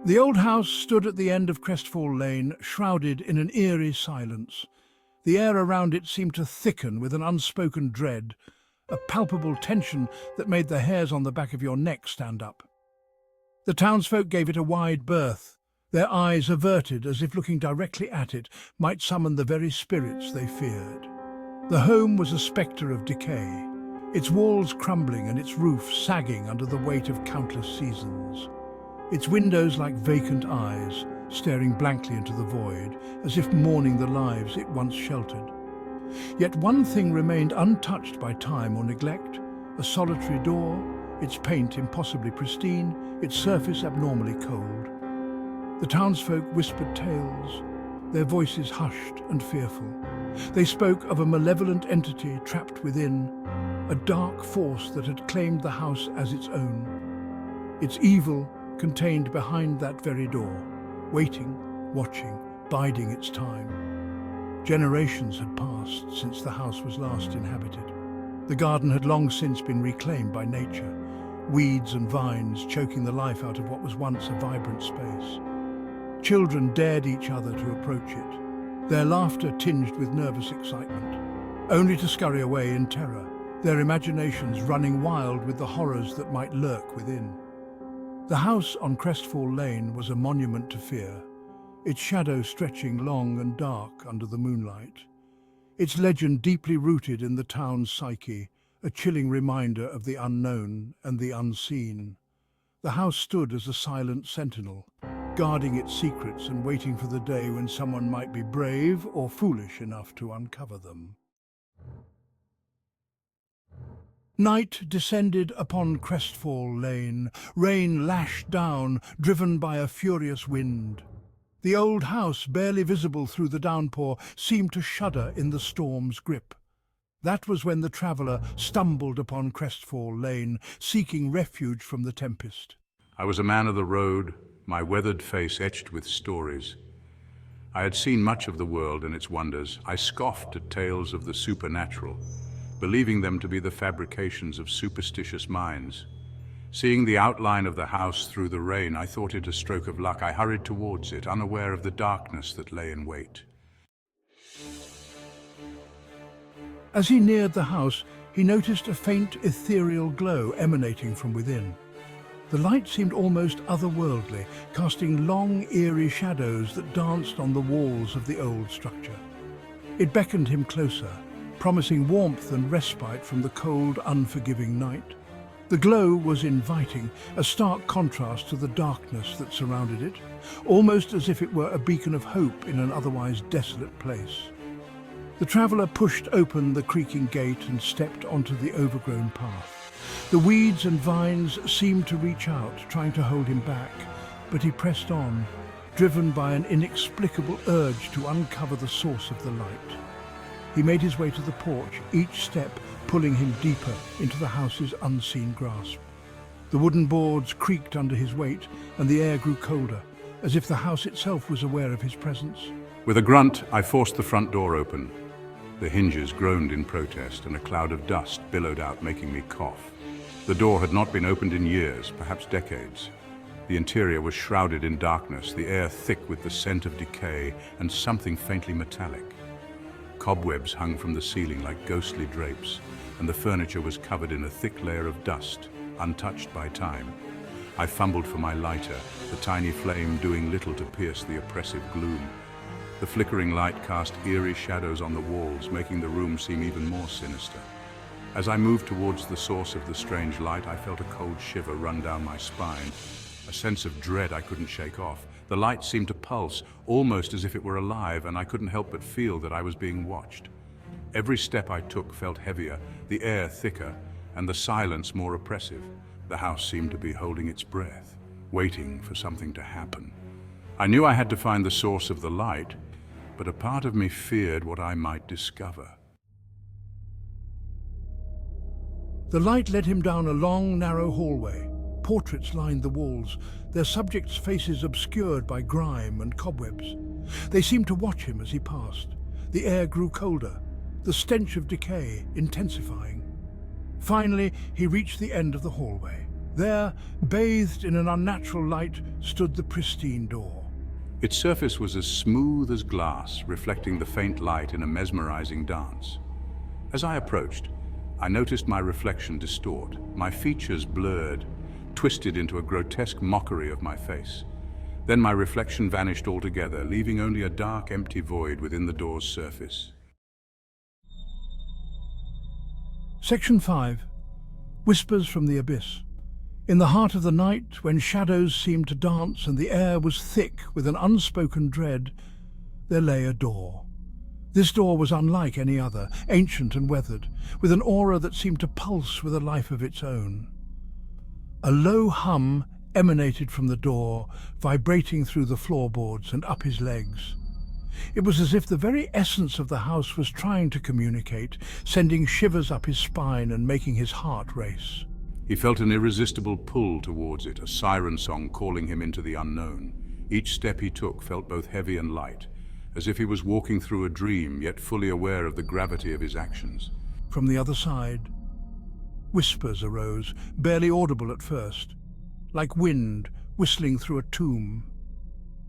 The old house stood at the end of Crestfall Lane, shrouded in an eerie silence. The air around it seemed to thicken with an unspoken dread, a palpable tension that made the hairs on the back of your neck stand up. The townsfolk gave it a wide berth, their eyes averted as if looking directly at it might summon the very spirits they feared. The home was a spectre of decay, its walls crumbling and its roof sagging under the weight of countless seasons. Its windows like vacant eyes, staring blankly into the void, as if mourning the lives it once sheltered. Yet one thing remained untouched by time or neglect: a solitary door, its paint impossibly pristine, its surface abnormally cold. The townsfolk whispered tales, their voices hushed and fearful. They spoke of a malevolent entity trapped within, a dark force that had claimed the house as its own. Its evil contained behind that very door, waiting, watching, biding its time. Generations had passed since the house was last inhabited. The garden had long since been reclaimed by nature, weeds and vines choking the life out of what was once a vibrant space. Children dared each other to approach it, their laughter tinged with nervous excitement, only to scurry away in terror, their imaginations running wild with the horrors that might lurk within. The house on Crestfall Lane was a monument to fear, its shadow stretching long and dark under the moonlight. Its legend deeply rooted in the town's psyche, a chilling reminder of the unknown and the unseen. The house stood as a silent sentinel, guarding its secrets and waiting for the day when someone might be brave or foolish enough to uncover them. Night descended upon Crestfall Lane. Rain lashed down, driven by a furious wind. The old house, barely visible through the downpour, seemed to shudder in the storm's grip. That was when the traveller stumbled upon Crestfall Lane, seeking refuge from the tempest. I was a man of the road, my weathered face etched with stories. I had seen much of the world and its wonders. I scoffed at tales of the supernatural, believing them to be the fabrications of superstitious minds. Seeing the outline of the house through the rain, I thought it a stroke of luck. I hurried towards it, unaware of the darkness that lay in wait. As he neared the house, he noticed a faint ethereal glow emanating from within. The light seemed almost otherworldly, casting long, eerie shadows that danced on the walls of the old structure. It beckoned him closer, promising warmth and respite from the cold, unforgiving night. The glow was inviting, a stark contrast to the darkness that surrounded it, almost as if it were a beacon of hope in an otherwise desolate place. The traveller pushed open the creaking gate and stepped onto the overgrown path. The weeds and vines seemed to reach out, trying to hold him back, but he pressed on, driven by an inexplicable urge to uncover the source of the light. He made his way to the porch, each step pulling him deeper into the house's unseen grasp. The wooden boards creaked under his weight, and the air grew colder, as if the house itself was aware of his presence. With a grunt, I forced the front door open. The hinges groaned in protest, and a cloud of dust billowed out, making me cough. The door had not been opened in years, perhaps decades. The interior was shrouded in darkness, the air thick with the scent of decay and something faintly metallic. Cobwebs hung from the ceiling like ghostly drapes, and the furniture was covered in a thick layer of dust, untouched by time. I fumbled for my lighter, the tiny flame doing little to pierce the oppressive gloom. The flickering light cast eerie shadows on the walls, making the room seem even more sinister. As I moved towards the source of the strange light, I felt a cold shiver run down my spine, a sense of dread I couldn't shake off. The light seemed to pulse, almost as if it were alive, and I couldn't help but feel that I was being watched. Every step I took felt heavier, the air thicker, and the silence more oppressive. The house seemed to be holding its breath, waiting for something to happen. I knew I had to find the source of the light, but a part of me feared what I might discover. The light led him down a long, narrow hallway. Portraits lined the walls, their subjects' faces obscured by grime and cobwebs. They seemed to watch him as he passed. The air grew colder, the stench of decay intensifying. Finally, he reached the end of the hallway. There, bathed in an unnatural light, stood the pristine door. Its surface was as smooth as glass, reflecting the faint light in a mesmerizing dance. As I approached, I noticed my reflection distort, my features blurred, twisted into a grotesque mockery of my face. Then my reflection vanished altogether, leaving only a dark, empty void within the door's surface. Section 5. Whispers from the Abyss. In the heart of the night, when shadows seemed to dance and the air was thick with an unspoken dread, there lay a door. This door was unlike any other, ancient and weathered, with an aura that seemed to pulse with a life of its own. A low hum emanated from the door, vibrating through the floorboards and up his legs. It was as if the very essence of the house was trying to communicate, sending shivers up his spine and making his heart race. He felt an irresistible pull towards it, a siren song calling him into the unknown. Each step he took felt both heavy and light, as if he was walking through a dream, yet fully aware of the gravity of his actions. From the other side, whispers arose, barely audible at first, like wind whistling through a tomb.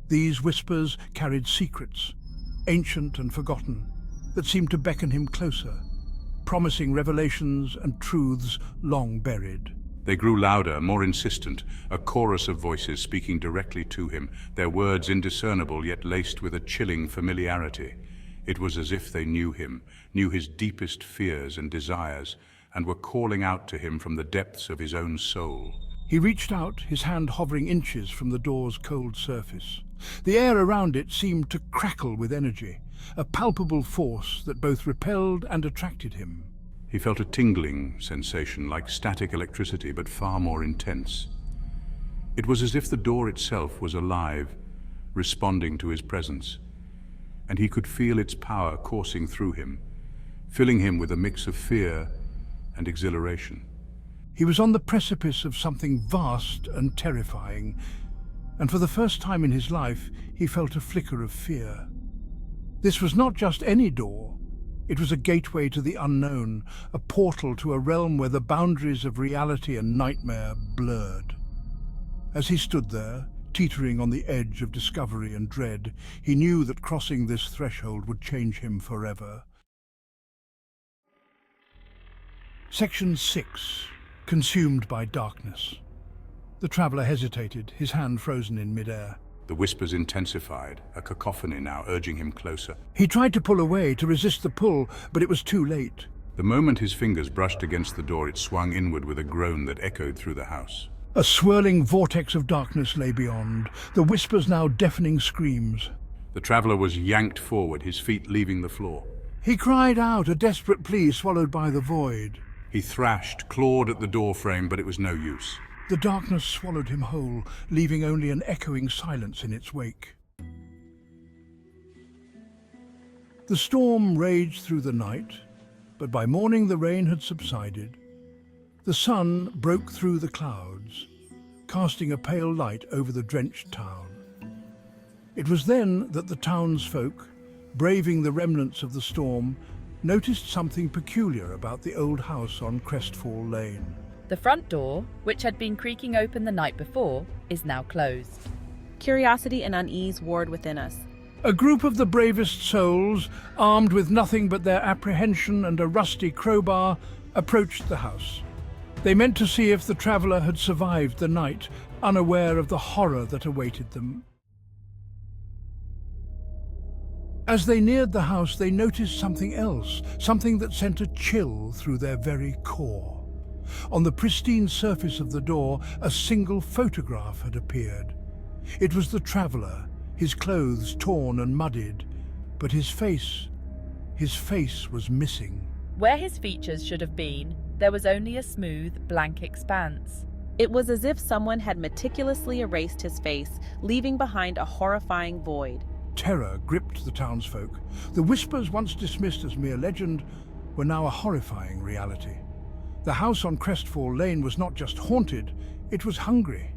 These whispers carried secrets, ancient and forgotten, that seemed to beckon him closer, promising revelations and truths long buried. They grew louder, more insistent, a chorus of voices speaking directly to him, their words indiscernible yet laced with a chilling familiarity. It was as if they knew him, knew his deepest fears and desires, and were calling out to him from the depths of his own soul. He reached out, his hand hovering inches from the door's cold surface. The air around it seemed to crackle with energy, a palpable force that both repelled and attracted him. He felt a tingling sensation like static electricity, but far more intense. It was as if the door itself was alive, responding to his presence, and he could feel its power coursing through him, filling him with a mix of fear and exhilaration. He was on the precipice of something vast and terrifying, and for the first time in his life, he felt a flicker of fear. This was not just any door. It was a gateway to the unknown, a portal to a realm where the boundaries of reality and nightmare blurred. As he stood there, teetering on the edge of discovery and dread, he knew that crossing this threshold would change him forever. Section 6. Consumed by darkness. The traveller hesitated, his hand frozen in midair. The whispers intensified, a cacophony now urging him closer. He tried to pull away, to resist the pull, but it was too late. The moment his fingers brushed against the door, it swung inward with a groan that echoed through the house. A swirling vortex of darkness lay beyond, the whispers now deafening screams. The traveller was yanked forward, his feet leaving the floor. He cried out, a desperate plea swallowed by the void. He thrashed, clawed at the door frame, but it was no use. The darkness swallowed him whole, leaving only an echoing silence in its wake. The storm raged through the night, but by morning the rain had subsided. The sun broke through the clouds, casting a pale light over the drenched town. It was then that the townsfolk, braving the remnants of the storm, noticed something peculiar about the old house on Crestfall Lane. The front door, which had been creaking open the night before, is now closed. Curiosity and unease warred within us. A group of the bravest souls, armed with nothing but their apprehension and a rusty crowbar, approached the house. They meant to see if the traveller had survived the night, unaware of the horror that awaited them. As they neared the house, they noticed something else, something that sent a chill through their very core. On the pristine surface of the door, a single photograph had appeared. It was the traveller, his clothes torn and muddied, but his face was missing. Where his features should have been, there was only a smooth, blank expanse. It was as if someone had meticulously erased his face, leaving behind a horrifying void. Terror gripped the townsfolk. The whispers, once dismissed as mere legend, were now a horrifying reality. The house on Crestfall Lane was not just haunted, it was hungry.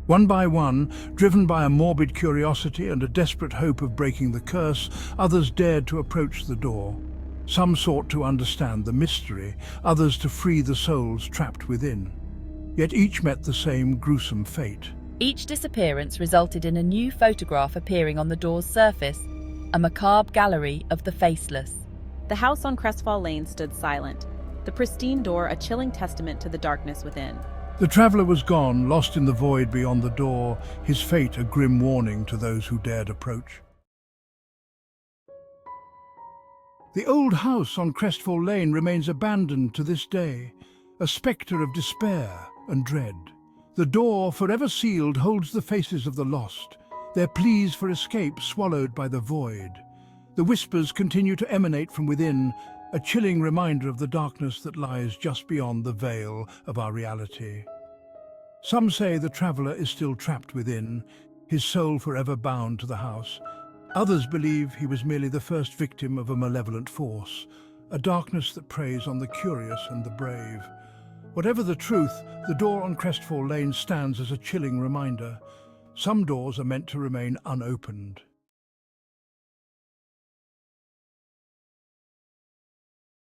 One by one, driven by a morbid curiosity and a desperate hope of breaking the curse, others dared to approach the door. Some sought to understand the mystery, others to free the souls trapped within. Yet each met the same gruesome fate. Each disappearance resulted in a new photograph appearing on the door's surface, a macabre gallery of the faceless. The house on Crestfall Lane stood silent, the pristine door a chilling testament to the darkness within. The traveller was gone, lost in the void beyond the door, his fate a grim warning to those who dared approach. The old house on Crestfall Lane remains abandoned to this day, a spectre of despair and dread. The door, forever sealed, holds the faces of the lost, their pleas for escape swallowed by the void. The whispers continue to emanate from within, a chilling reminder of the darkness that lies just beyond the veil of our reality. Some say the traveller is still trapped within, his soul forever bound to the house. Others believe he was merely the first victim of a malevolent force, a darkness that preys on the curious and the brave. Whatever the truth, the door on Crestfall Lane stands as a chilling reminder. Some doors are meant to remain unopened,